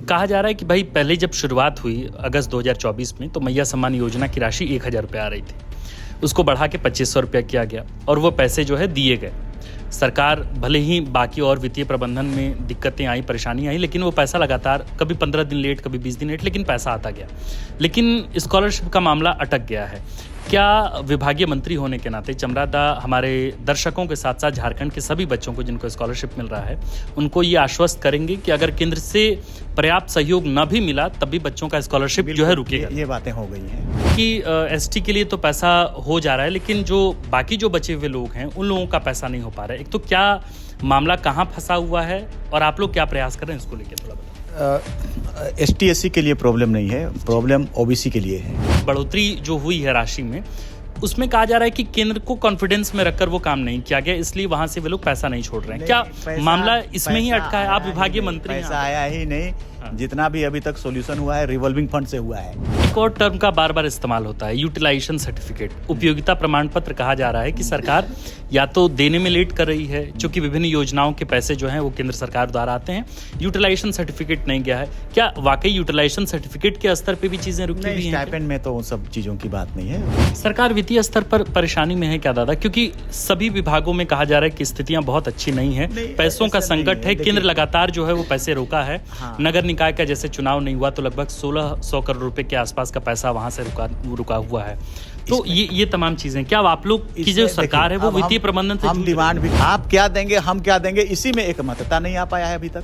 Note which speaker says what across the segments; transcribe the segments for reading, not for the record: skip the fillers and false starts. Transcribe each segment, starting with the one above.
Speaker 1: कहा जा रहा है कि भाई पहले जब शुरुआत हुई अगस्त 2024 में तो मैया सम्मान योजना की राशि 1000 रुपये आ रही थी, उसको बढ़ा के 2500 रुपया किया गया और वो पैसे जो है दिए गए। सरकार भले ही बाकी और वित्तीय प्रबंधन में दिक्कतें आई, परेशानी आई, लेकिन वो पैसा लगातार कभी 15 दिन लेट, कभी 20 दिन लेट, लेकिन पैसा आता गया। लेकिन स्कॉलरशिप का मामला अटक गया है। क्या विभागीय मंत्री होने के नाते चमरादा हमारे दर्शकों के साथ साथ झारखंड के सभी बच्चों को जिनको स्कॉलरशिप मिल रहा है उनको ये आश्वस्त करेंगे कि अगर केंद्र से पर्याप्त सहयोग न भी मिला तब भी बच्चों का स्कॉलरशिप जो है रुकेगा?
Speaker 2: ये बातें हो गई हैं
Speaker 1: कि एसटी के लिए तो पैसा हो जा रहा है, लेकिन जो बाकी जो बचे हुए लोग हैं उन लोगों का पैसा नहीं हो पा रहा है। एक तो क्या मामला कहाँ फंसा हुआ है और आप लोग क्या प्रयास कर रहे हैं इसको लेकर थोड़ा बताएं।
Speaker 2: एसटी एससी के लिए प्रॉब्लम नहीं है, प्रॉब्लम ओबीसी के लिए है।
Speaker 1: बढ़ोतरी जो हुई है राशि में, उसमें कहा जा रहा है कि केंद्र को कॉन्फिडेंस में रखकर वो काम नहीं किया गया, इसलिए वहां से वे लोग पैसा नहीं छोड़ रहे हैं। क्या मामला इसमें ही अटका है? आप विभागीय मंत्री हैं।
Speaker 2: पैसा आया ही नहीं, जितना भी अभी तक सॉल्यूशन हुआ है रिवॉल्विंग फंड से हुआ है।
Speaker 1: एक और टर्म का बार बार इस्तेमाल होता है, यूटिलाइजेशन सर्टिफिकेट, उपयोगिता प्रमाण पत्र। कहा जा रहा है कि सरकार या तो देने में लेट कर रही है, चूंकि विभिन्न योजनाओं के पैसे जो हैं वो केंद्र सरकार द्वारा आते हैं, यूटिलाइजेशन सर्टिफिकेट नहीं गया है। क्या वाकई यूटिलाइजेशन सर्टिफिकेट के स्तर पे भी चीजें रुकी हुई हैं?
Speaker 2: स्टाइपेंड में तो उन सब चीजों की बात नहीं है।
Speaker 1: सरकार वित्तीय स्तर पर परेशानी में है क्या दादा? क्योंकि सभी विभागों में कहा जा रहा है कि स्थितियां बहुत अच्छी नहीं है, पैसों का संकट है, केंद्र लगातार जो है वो पैसे रोका है। नगर निकाय का जैसे चुनाव नहीं हुआ तो लगभग 1600 करोड़ रुपए के आसपास का पैसा वहां से रुका हुआ है। तो ये तमाम चीजें, क्या आप लोग की जो सरकार है वो वित्तीय प्रबंधन से
Speaker 2: हम डिमांड भी आप क्या देंगे, हम क्या देंगे, इसी में एक मतता नहीं आ पाया है अभी तक।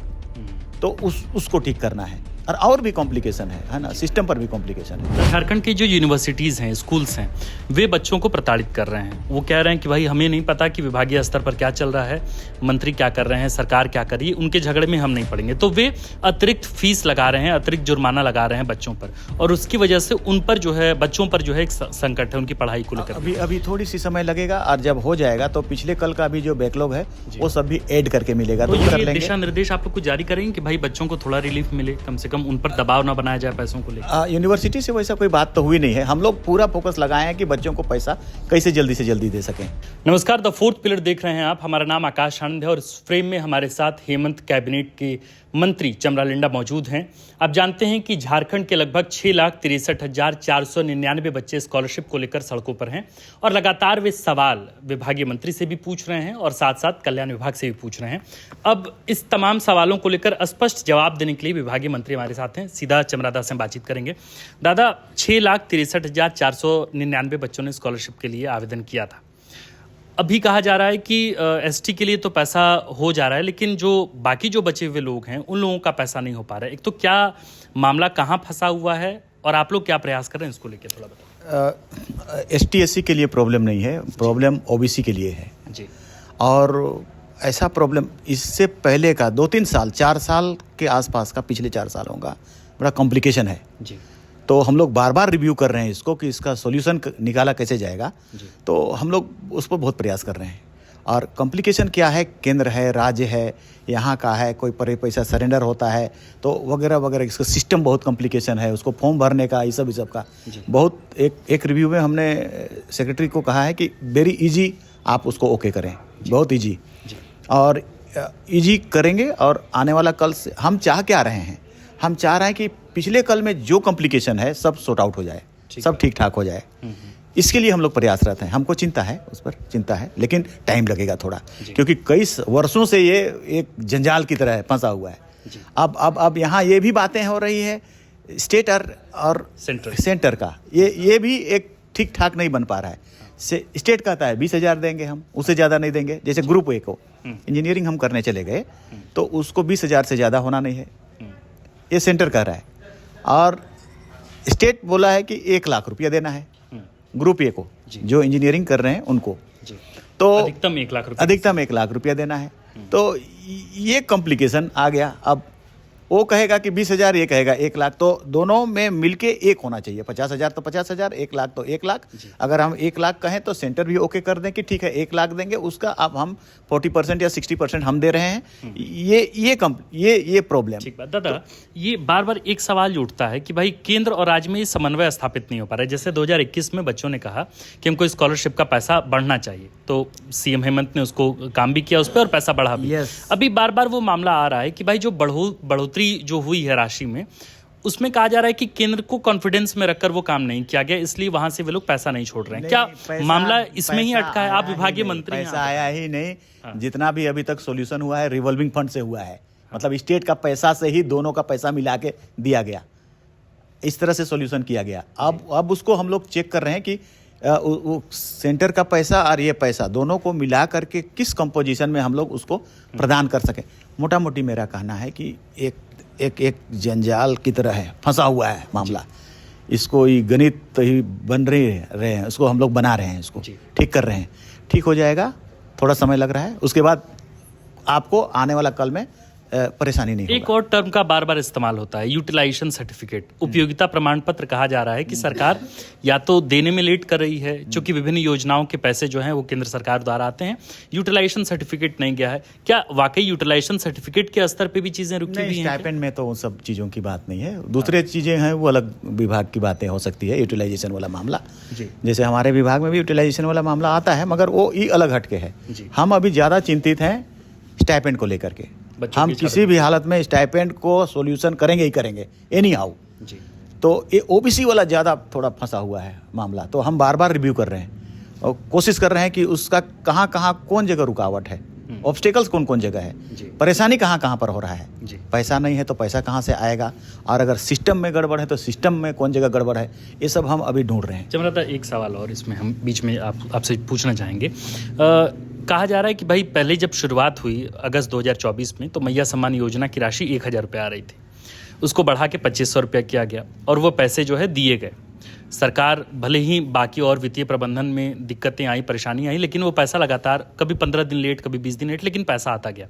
Speaker 2: तो उसको ठीक करना है और भी कॉम्प्लिकेशन है ना, सिस्टम पर भी कॉम्प्लिकेशन है।
Speaker 1: झारखंड की जो यूनिवर्सिटीज़ हैं, स्कूल्स हैं, वे बच्चों को प्रताड़ित कर रहे हैं। वो कह रहे हैं कि भाई हमें नहीं पता कि विभागीय स्तर पर क्या चल रहा है, मंत्री क्या कर रहे हैं, सरकार क्या कर रही है, उनके झगड़े में हम नहीं पड़ेंगे। तो वे अतिरिक्त फीस लगा रहे हैं, अतिरिक्त जुर्माना लगा रहे हैं बच्चों पर, और उसकी वजह से उन पर जो है, बच्चों पर जो है एक संकट है उनकी पढ़ाई को लेकर।
Speaker 2: अभी थोड़ी सी समय लगेगा और जब हो जाएगा तो पिछले कल का भी जो बैकलॉग है वो सब भी ऐड करके मिलेगा।
Speaker 1: तो ये दिशा निर्देश आप लोग को जारी करेंगे कि भाई बच्चों को थोड़ा रिलीफ मिले, कम से कम उन पर दबाव बनाया जाए पैसों को लेकर?
Speaker 2: यूनिवर्सिटी से वैसा कोई बात तो हुई नहीं है। हम लोग पूरा फोकस लगाए हैं कि बच्चों को पैसा कैसे जल्दी से जल्दी दे सकें।
Speaker 1: नमस्कार, द फोर्थ पिलर देख रहे हैं आप। हमारा नाम आकाश आनंद है और इस फ्रेम में हमारे साथ हेमंत कैबिनेट के मंत्री चमरा लिंडा मौजूद हैं। आप जानते हैं कि झारखंड के लगभग 6,63,499 बच्चे स्कॉलरशिप को लेकर सड़कों पर हैं और लगातार वे सवाल विभागीय मंत्री से भी पूछ रहे हैं और साथ साथ कल्याण विभाग से भी पूछ रहे हैं। अब इस तमाम सवालों को लेकर स्पष्ट जवाब देने के लिए विभागीय मंत्री हमारे साथ हैं। सीधा चमरादा से बातचीत करेंगे। दादा, 6,63,499 बच्चों ने स्कॉलरशिप के लिए आवेदन किया था। अभी कहा जा रहा है कि एसटी के लिए तो पैसा हो जा रहा है, लेकिन जो बाकी जो बचे हुए लोग हैं उन लोगों का पैसा नहीं हो पा रहा है। एक तो क्या मामला कहाँ फंसा हुआ है और आप लोग क्या प्रयास कर रहे हैं इसको लेकर थोड़ा बताएं।
Speaker 2: एसटी एससी के लिए प्रॉब्लम नहीं है, प्रॉब्लम ओबीसी के लिए है
Speaker 1: जी।
Speaker 2: और ऐसा प्रॉब्लम इससे पहले का 2-3 साल, 4 साल के आसपास का, पिछले 4 सालों का बड़ा कॉम्प्लिकेशन है
Speaker 1: जी।
Speaker 2: तो हम लोग बार बार रिव्यू कर रहे हैं इसको कि इसका सॉल्यूशन निकाला कैसे जाएगा। तो हम लोग उस पर बहुत प्रयास कर रहे हैं। और कॉम्प्लिकेशन क्या है, केंद्र है, राज्य है, यहाँ का है, कोई पैसा सरेंडर होता है तो वगैरह वगैरह, इसका सिस्टम बहुत कॉम्प्लिकेशन है, उसको फॉर्म भरने का, ये सब का बहुत। एक रिव्यू में हमने सेक्रेटरी को कहा है कि वेरी इजी आप उसको ओके करें, बहुत ईजी, और ईजी करेंगे। और आने वाला कल से हम चाह क्या रहे हैं, हम चाह रहे हैं कि पिछले कल में जो कॉम्प्लिकेशन है सब सॉर्ट आउट हो जाए, सब ठीक ठाक हो जाए। इसके लिए हम लोग प्रयासरत हैं। हमको चिंता है, उस पर चिंता है, लेकिन टाइम लगेगा थोड़ा, क्योंकि कई वर्षों से ये एक जंजाल की तरह फंसा हुआ है। अब यहाँ ये भी बातें हो रही है स्टेट और सेंटर का, ये भी एक ठीक ठाक नहीं बन पा रहा है। स्टेट कहता है 20,000 देंगे हम, उससे ज़्यादा नहीं देंगे। जैसे ग्रुप ए को इंजीनियरिंग हम करने चले गए तो उसको 20,000 से ज़्यादा होना नहीं है, ये सेंटर कह रहा है। और स्टेट बोला है कि 1 लाख रुपया देना है ग्रुप ए को, जो इंजीनियरिंग कर रहे हैं उनको। तो
Speaker 1: अधिकतम 1 लाख रुपया
Speaker 2: देना है। तो ये कॉम्प्लिकेशन आ गया। अब वो कहेगा कि 20,000, ये कहेगा 1 लाख, तो दोनों में मिलके एक होना चाहिए। 50,000 तो 50,000, 1 लाख तो 1 लाख। अगर हम 1 लाख कहें तो सेंटर भी ओके कर दें कि ठीक है 1 लाख देंगे, उसका अब हम 40% या 60% हम दे रहे हैं। ये प्रॉब्लम।
Speaker 1: ठीक बात दादा, ये बार बार एक सवाल उठता है कि भाई केंद्र और राज्य में ये समन्वय स्थापित नहीं हो पा रहा है। जैसे 2021 में बच्चों ने कहा कि हमको स्कॉलरशिप का पैसा बढ़ना चाहिए, तो सीएम हेमंत ने उसको काम भी किया उस पर और पैसा बढ़ा भी।
Speaker 2: yes.
Speaker 1: अभी बार बार वो मामला आ रहा है कि भाई जो बढ़ोतरी बढ़ोतरी जो हुई है राशि में, उसमें कहा जा रहा है कि केंद्र को कॉन्फिडेंस में रखकर वो काम नहीं किया गया, इसलिए वहां से वे लोग पैसा नहीं छोड़ रहे हैं। क्या मामला इसमें ही अटका है? आप विभागीय मंत्री हैं।
Speaker 2: पैसा आया ही नहीं। जितना भी अभी तक सॉल्यूशन हुआ है रिवॉल्विंग फंड से हुआ है, मतलब स्टेट का पैसा से ही दोनों का पैसा मिला के दिया गया, इस तरह से सॉल्यूशन किया गया। अब उसको हम लोग चेक कर रहे हैं कि वो सेंटर का पैसा और ये पैसा दोनों को मिला करके किस कंपोजिशन में हम लोग उसको प्रदान कर सकें। मोटा मोटी मेरा कहना है कि एक जंजाल की तरह है, फंसा हुआ है मामला। इसको ही गणित ही बन रहे हैं, उसको हम लोग बना रहे हैं, इसको ठीक कर रहे हैं। ठीक हो जाएगा, थोड़ा समय लग रहा है, उसके बाद आपको आने वाला कल में परेशानी नहीं होगा।
Speaker 1: एक और टर्म का बार बार इस्तेमाल होता है, यूटिलाइजेशन सर्टिफिकेट, उपयोगिता प्रमाण पत्र कहा जा रहा है कि सरकार या तो देने में लेट कर रही है, क्योंकि विभिन्न योजनाओं के पैसे जो हैं वो केंद्र सरकार द्वारा आते हैं, यूटिलाइजेशन सर्टिफिकेट नहीं गया है। क्या वाकई यूटिलाइजेशन सर्टिफिकेट के स्तर पे भी चीजें रुकी हुई हैं?
Speaker 2: स्टाइपेंड में तो उन सब चीज़ों की बात नहीं है, दूसरे चीज़ें हैं वो अलग विभाग की बातें हो सकती है। यूटिलाइजेशन वाला मामला जैसे हमारे विभाग में भी यूटिलाइजेशन वाला मामला आता है, मगर वो ही अलग हटके है। हम अभी ज़्यादा चिंतित हैं स्टाइपेंड को लेकर के। हम किसी भी हालत में स्टाइपेंड को सॉल्यूशन करेंगे ही करेंगे, एनी हाउ। तो ये ओबीसी वाला ज़्यादा थोड़ा फंसा हुआ है मामला, तो हम बार बार रिव्यू कर रहे हैं और कोशिश कर रहे हैं कि उसका कहाँ कहाँ कौन जगह रुकावट है, ऑब्स्टेकल्स कौन कौन जगह है, परेशानी कहाँ कहाँ पर हो रहा है। पैसा नहीं है तो पैसा कहाँ से आएगा, और अगर सिस्टम में गड़बड़ है तो सिस्टम में कौन जगह गड़बड़ है, ये सब हम अभी ढूंढ रहे हैं।
Speaker 1: चमरा, एक सवाल और इसमें हम बीच में आपसे पूछना चाहेंगे। कहा जा रहा है कि भाई पहले जब शुरुआत हुई अगस्त 2024 में, तो मैया सम्मान योजना की राशि 1000 रुपये आ रही थी, उसको बढ़ा के 2500 रुपया किया गया और वो पैसे जो है दिए गए। सरकार भले ही बाकी और वित्तीय प्रबंधन में दिक्कतें आई, परेशानी आई, लेकिन वो पैसा लगातार कभी 15 दिन लेट, कभी 20 दिन लेट, लेकिन पैसा आता गया।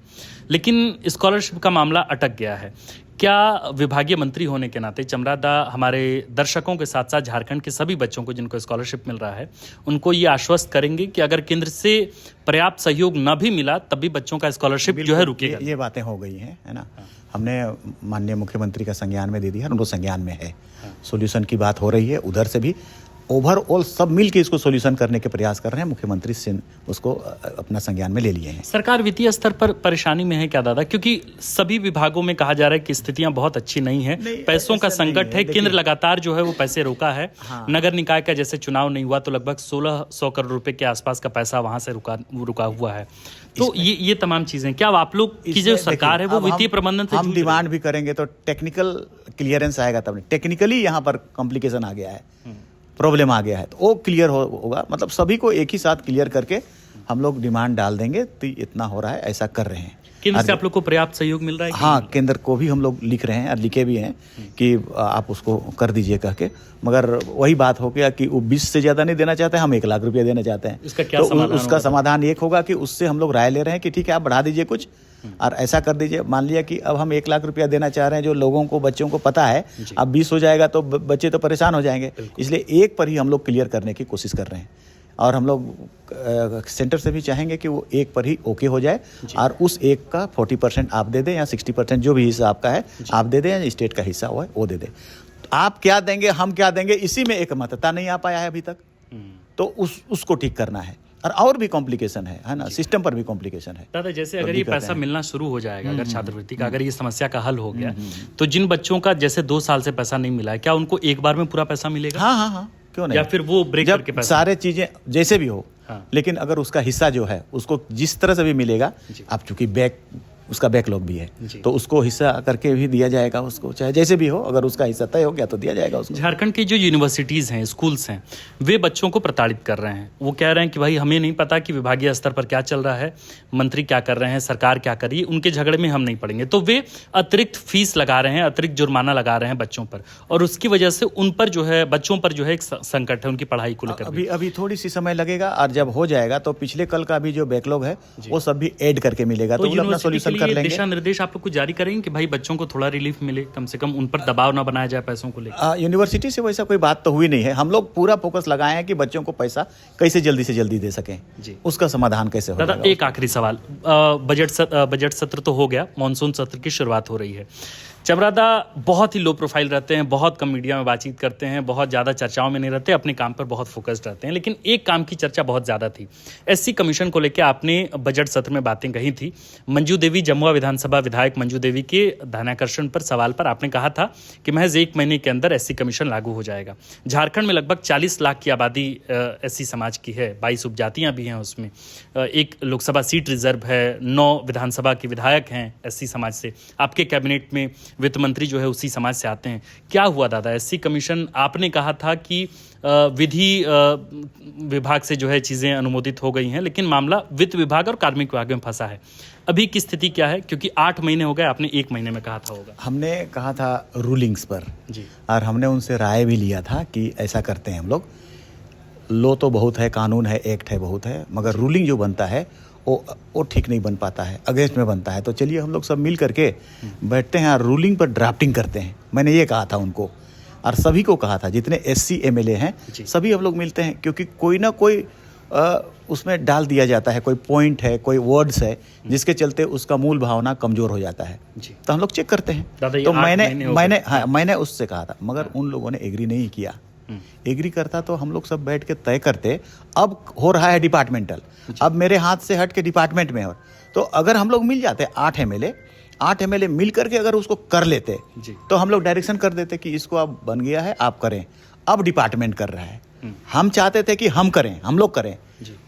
Speaker 1: लेकिन स्कॉलरशिप का मामला अटक गया है। क्या विभागीय मंत्री होने के नाते चमरादा हमारे दर्शकों के साथ साथ झारखंड के सभी बच्चों को जिनको स्कॉलरशिप मिल रहा है, उनको ये आश्वस्त करेंगे कि अगर केंद्र से पर्याप्त सहयोग न भी मिला तब भी बच्चों का स्कॉलरशिप जो है रुकेगा?
Speaker 2: ये बातें हो गई हैं, है ना। हमने माननीय मुख्यमंत्री का संज्ञान में दे दिया, उनको संज्ञान में है। सॉल्यूशन की बात हो रही है, उधर से भी ओवरऑल सब मिल के इसको सॉल्यूशन करने के प्रयास कर रहे हैं। मुख्यमंत्री से उसको अपना संज्ञान में ले लिए हैं।
Speaker 1: सरकार वित्तीय स्तर पर परेशानी में है क्या दादा? क्योंकि सभी विभागों में कहा जा रहा है कि स्थितियां बहुत अच्छी नहीं है, पैसों का संकट है, केंद्र लगातार जो है वो पैसे रोका है। नगर निकाय का जैसे चुनाव नहीं हुआ तो लगभग 1600 करोड़ रुपए के आसपास का पैसा वहां से रुका हुआ है। तो ये तमाम चीजें, क्या आप लोग की जो सरकार है वो वित्तीय प्रबंधन से
Speaker 2: हम डिमांड भी करेंगे तो टेक्निकल क्लियरेंस आएगा, तब टेक्निकली यहाँ पर कॉम्प्लिकेशन आ गया है, प्रॉब्लम आ गया है, तो वो क्लियर होगा। मतलब सभी को एक ही साथ क्लियर करके हम लोग डिमांड डाल देंगे, तो इतना हो रहा है, ऐसा कर रहे हैं।
Speaker 1: केंद्र से आप लोग को पर्याप्त सहयोग मिल रहा है?
Speaker 2: हाँ, केंद्र को भी हम लोग लिख रहे हैं और लिखे भी हैं कि आप उसको कर दीजिए कह के, मगर वही बात हो गया कि वो 20 से ज़्यादा नहीं देना चाहते हैं, हम 1 लाख रुपया देना चाहते हैं।
Speaker 1: इसका क्या
Speaker 2: तो
Speaker 1: समाधान?
Speaker 2: उसका समाधान एक होगा कि उससे हम लोग राय ले रहे हैं कि ठीक है आप बढ़ा दीजिए कुछ और ऐसा कर दीजिए। मान लिया कि अब हम 1 लाख रुपया देना चाह रहे हैं, जो लोगों को बच्चों को पता है, अब 20 हो जाएगा तो बच्चे तो परेशान हो जाएंगे, इसलिए एक पर ही हम लोग क्लियर करने की कोशिश कर रहे हैं। और हम लोग सेंटर से भी चाहेंगे कि वो एक पर ही ओके हो जाए और उस एक का 40% आप दे दें या 60% जो भी हिस्सा आपका है आप दे दें, या स्टेट का हिस्सा हुआ है वो दे दें। आप क्या देंगे हम क्या देंगे, इसी में एक मतता नहीं आ पाया है अभी तक, तो उसको ठीक करना है। और भी कॉम्प्लिकेशन है ना, सिस्टम पर भी कॉम्प्लिकेशन है।
Speaker 1: दादा जैसे अगर ये पैसा मिलना शुरू हो जाएगा, अगर छात्रवृत्ति का अगर ये समस्या का हल हो गया, तो जिन बच्चों का जैसे 2 साल से पैसा नहीं मिला है, क्या उनको एक बार में पूरा पैसा मिलेगा?
Speaker 2: हाँ, क्यों नहीं?
Speaker 1: या फिर वो ब्रेक करके पैसा?
Speaker 2: सारे चीजें जैसे भी हो, लेकिन अगर उसका हिस्सा जो है उसको जिस तरह से भी मिलेगा, अब चूंकि उसका बैकलॉग भी है तो उसको हिस्सा करके भी दिया जाएगा उसको, चाहे जैसे भी हो, अगर उसका हिस्सा तय हो गया तो दिया जाएगा उसको।
Speaker 1: झारखंड की जो यूनिवर्सिटीज़ हैं, स्कूल्स हैं, वे बच्चों को प्रताड़ित कर रहे हैं। वो कह रहे हैं कि भाई हमें नहीं पता कि विभागीय स्तर पर क्या चल रहा है, मंत्री क्या कर रहे हैं, सरकार क्या कर रही है, उनके झगड़े में हम नहीं पड़ेंगे। तो वे अतिरिक्त फीस लगा रहे हैं, अतिरिक्त जुर्माना लगा रहे हैं बच्चों पर, और उसकी वजह से उन पर जो है, बच्चों पर जो है एक संकट है उनकी पढ़ाई को लेकर।
Speaker 2: अभी थोड़ी सी समय लगेगा, और जब हो जाएगा तो पिछले कल का भी जो बैकलॉग है वो सब भी ऐड करके मिलेगा, तो अपना सोल्यूशन कर लेंगे।
Speaker 1: दिशा निर्देश आप लोग कुछ जारी करेंगे कि भाई बच्चों को थोड़ा रिलीफ मिले, कम से कम उन पर दबाव ना बनाया जाए पैसों को लेकर?
Speaker 2: यूनिवर्सिटी से वैसा कोई बात तो हुई नहीं है। हम लोग पूरा फोकस लगाए हैं कि बच्चों को पैसा कैसे जल्दी से जल्दी दे सकें, उसका समाधान कैसे हो।
Speaker 1: दादा एक आखिरी सवाल, बजट सत्र तो हो गया, मानसून सत्र की शुरुआत हो रही है, चमरादा बहुत ही लो प्रोफाइल रहते हैं, बहुत कम मीडिया में बातचीत करते हैं, बहुत ज़्यादा चर्चाओं में नहीं रहते, अपने काम पर बहुत फोकस्ड रहते हैं। लेकिन एक काम की चर्चा बहुत ज़्यादा थी, एससी कमीशन को लेकर आपने बजट सत्र में बातें कही थी। मंजू देवी, जमुआ विधानसभा विधायक मंजू देवी के ध्यानाकर्षण पर सवाल पर आपने कहा था कि महज 1 महीने के अंदर एससी कमीशन लागू हो जाएगा। झारखंड में लगभग 40 लाख की आबादी एससी समाज की है, 22 उपजातियाँ भी हैं उसमें, एक लोकसभा सीट रिजर्व है, 9 विधानसभा के विधायक हैं एससी समाज से, आपके कैबिनेट में वित्त मंत्री जो है उसी समाज से आते हैं। क्या हुआ दादा, एससी कमीशन आपने कहा था कि विधि विभाग से जो है चीज़ें अनुमोदित हो गई हैं, लेकिन मामला वित्त विभाग और कार्मिक विभाग में फंसा है। अभी की स्थिति क्या है, क्योंकि 8 महीने हो गए, आपने 1 महीने में कहा था होगा।
Speaker 2: हमने कहा था रूलिंग्स पर
Speaker 1: जी,
Speaker 2: और हमने उनसे राय भी लिया था कि ऐसा करते हैं हम लोग। लो तो बहुत है, कानून है, एक्ट है, बहुत है, मगर रूलिंग जो बनता है वो ठीक नहीं बन पाता है, अगेंस्ट में बनता है। तो चलिए हम लोग सब मिल करके बैठते हैं और रूलिंग पर ड्राफ्टिंग करते हैं। मैंने ये कहा था उनको और सभी को कहा था, जितने एससी एमएलए हैं सभी हम लोग मिलते हैं, क्योंकि कोई ना कोई उसमें डाल दिया जाता है, कोई पॉइंट है, कोई वर्ड्स है जिसके चलते उसका मूल भावना कमज़ोर हो जाता है। तो हम लोग चेक करते हैं। तो मैंने उससे कहा था, मगर उन लोगों ने एग्री नहीं किया। एग्री करता तो हम लोग सब बैठ के तय करते। अब हो रहा है डिपार्टमेंटल, अब मेरे हाथ से हट के डिपार्टमेंट में हो, तो अगर हम लोग मिल जाते 8 एमएलए मिल करके अगर उसको कर लेते तो हम लोग डायरेक्शन कर देते कि इसको अब बन गया है, आप करें। अब डिपार्टमेंट कर रहा है, हम चाहते थे कि हम करें, हम लोग करें,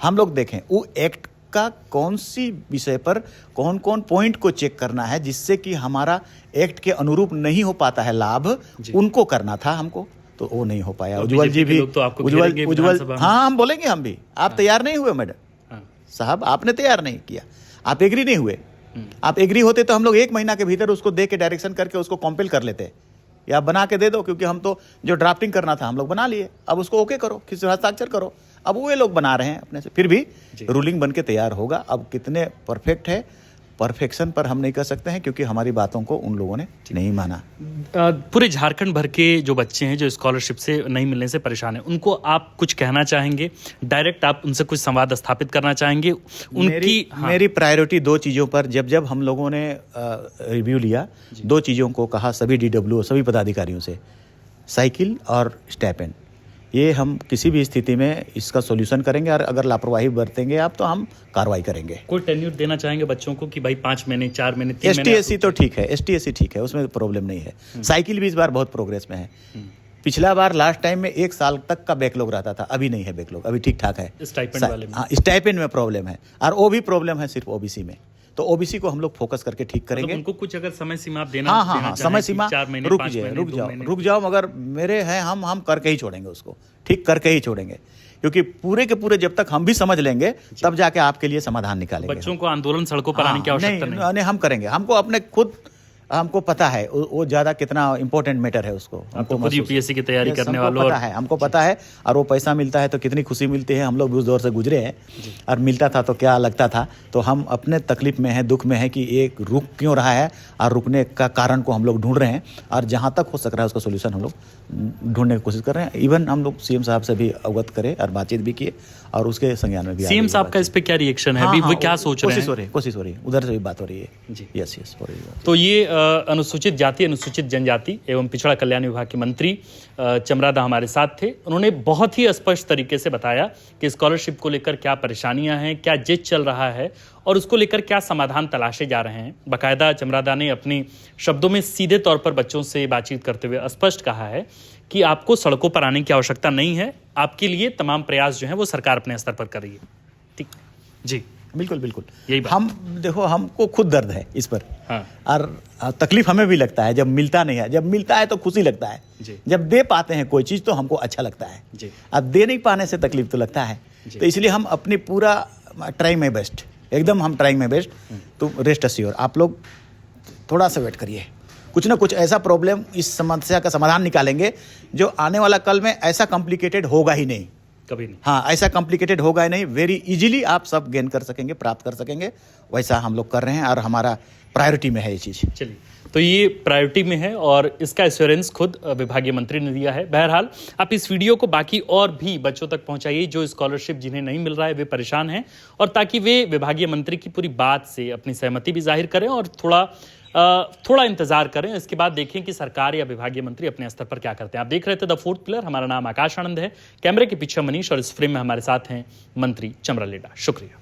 Speaker 2: हम लोग देखें वो एक्ट का कौन सी विषय पर कौन कौन पॉइंट को चेक करना है, जिससे कि हमारा एक्ट के अनुरूप नहीं हो पाता है लाभ, उनको करना था हमको। तो वो नहीं हो पाया। उज्जवल जी भी, उज्जवल हाँ हम बोलेंगे, हम भी। आप तैयार नहीं हुए मैडम साहब, आपने तैयार नहीं किया, आप एग्री नहीं हुए। आप एग्री होते तो हम लोग 1 महीना के भीतर उसको दे के डायरेक्शन करके उसको कॉम्पेल कर लेते, या बना के दे दो, क्योंकि हम तो जो ड्राफ्टिंग करना था हम लोग बना लिए, अब उसको ओके करो, किसी हस्ताक्षर करो। अब वो लोग बना रहे हैं अपने से, फिर भी रूलिंग बन के तैयार होगा। अब कितने परफेक्ट है, परफेक्शन पर हम नहीं कर सकते हैं, क्योंकि हमारी बातों को उन लोगों ने नहीं माना।
Speaker 1: पूरे झारखंड भर के जो बच्चे हैं जो स्कॉलरशिप से नहीं मिलने से परेशान हैं, उनको आप कुछ कहना चाहेंगे? डायरेक्ट आप उनसे कुछ संवाद स्थापित करना चाहेंगे?
Speaker 2: मेरी प्रायोरिटी 2 चीज़ों पर, जब हम लोगों ने रिव्यू लिया, 2 चीज़ों को कहा सभी DWO, सभी पदाधिकारियों से, साइकिल और स्टाइपेंड। ये हम किसी भी स्थिति में इसका सॉल्यूशन करेंगे, और अगर लापरवाही बरतेंगे आप तो हम कार्रवाई करेंगे।
Speaker 1: कोई टेन्यूर देना चाहेंगे बच्चों को कि भाई 5 महीने, 4 महीने, 3 महीने?
Speaker 2: ST SC तो ठीक है, ST SC ठीक है, उसमें प्रॉब्लम नहीं है। साइकिल भी इस बार बहुत प्रोग्रेस में है। पिछला बार लास्ट टाइम में 1 साल तक का बैकलॉग रहता था, अभी नहीं है बैकलॉग, अभी ठीक ठाक है।
Speaker 1: स्टाइपेंड वाले में,
Speaker 2: हाँ स्टाइपेंड में प्रॉब्लम है, और वो भी प्रॉब्लम है सिर्फ OBC में। तो OBC को हम लोग फोकस करके ठीक करेंगे।
Speaker 1: उनको कुछ अगर समय सीमा आप देना,
Speaker 2: हाँ समय सीमा,
Speaker 1: 4 महीने,
Speaker 2: रुक जाओ, मगर मेरे हैं, हम करके ही छोड़ेंगे उसको, ठीक करके ही छोड़ेंगे, क्योंकि पूरे के पूरे जब तक हम भी समझ लेंगे तब जाके आपके लिए समाधान निकालेंगे।
Speaker 1: बच्चों को आंदोलन सड़कों पर आने की आवश्यकता नहीं,
Speaker 2: हम करेंगे। हमको अपने खुद, हमको पता है वो ज़्यादा कितना इंपॉर्टेंट मैटर है उसको। हमको
Speaker 1: खुद UPSC की तैयारी करने वालों
Speaker 2: हमको पता है, और वो पैसा मिलता है तो कितनी खुशी मिलती है। हम लोग भी उस दौर से गुजरे हैं, और मिलता था तो क्या लगता था। तो हम अपने तकलीफ में हैं, दुख में है कि ये रुक क्यों रहा है, और रुकने का कारण को हम लोग ढूंढ रहे हैं, और जहाँ तक हो सक रहा है उसका सोल्यूशन हम लोग ढूंढने की कोशिश कर रहे हैं। इवन हम लोग CM साहब से भी अवगत करें और बातचीत भी किए, और उसके संज्ञान में भी।
Speaker 1: CM साहब का इस पे क्या रिएक्शन है? वो क्या सोच रहे हैं?
Speaker 2: कोशिश हो रही है, उधर से भी बात हो रही है जी। यस हो रही है।
Speaker 1: तो ये अनुसूचित जाति, अनुसूचित जनजाति एवं पिछड़ा कल्याण विभाग के मंत्री चमरादा हमारे साथ थे। उन्होंने बहुत ही स्पष्ट तरीके से बताया कि स्कॉलरशिप को लेकर क्या परेशानियां हैं, क्या जिद चल रहा है, और उसको लेकर क्या समाधान तलाशे जा रहे हैं। बाकायदा चमरादा ने अपनी शब्दों में सीधे तौर पर बच्चों से बातचीत करते हुए स्पष्ट कहा है कि आपको सड़कों पर आने की आवश्यकता नहीं है, आपके लिए तमाम प्रयास जो हैं वो सरकार अपने स्तर पर कर रही है। ठीक जी,
Speaker 2: बिल्कुल
Speaker 1: यही बात।
Speaker 2: हम देखो, हमको खुद दर्द है इस पर,
Speaker 1: हाँ।
Speaker 2: और तकलीफ हमें भी लगता है जब मिलता नहीं है। जब मिलता है तो खुशी लगता है, जब दे पाते हैं कोई चीज़ तो हमको अच्छा लगता है, अब दे नहीं पाने से तकलीफ तो लगता है। तो इसलिए हम अपनी पूरा ट्राई माई बेस्ट, एकदम हम ट्राइंग माई बेस्ट। तो रेस्ट अश्योर, आप लोग थोड़ा सा वेट करिए, कुछ ना कुछ ऐसा प्रॉब्लम, इस समस्या का समाधान निकालेंगे जो आने वाला कल में ऐसा कॉम्प्लिकेटेड होगा ही नहीं,
Speaker 1: कभी नहीं।
Speaker 2: हाँ, ऐसा कॉम्प्लिकेटेड होगा ही नहीं। वेरी इजीली आप सब गेन कर सकेंगे, प्राप्त कर सकेंगे। वैसा हम लोग कर रहे हैं, और हमारा प्रायोरिटी में है ये चीज़।
Speaker 1: चलिए, तो ये प्रायोरिटी में है और इसका एश्योरेंस खुद विभागीय मंत्री ने दिया है। बहरहाल आप इस वीडियो को बाकी और भी बच्चों तक पहुंचाइए जो स्कॉलरशिप जिन्हें नहीं मिल रहा है, वे परेशान हैं, और ताकि वे विभागीय मंत्री की पूरी बात से अपनी सहमति भी जाहिर करें और थोड़ा इंतजार करें। इसके बाद देखें कि सरकार या विभागीय मंत्री अपने स्तर पर क्या करते हैं। आप देख रहे थे द फोर्थ पिलर। हमारा नाम आकाश आनंद है, कैमरे के पीछे मनीष, और इस फ्रेम में हमारे साथ हैं मंत्री चमरा लेडा। शुक्रिया।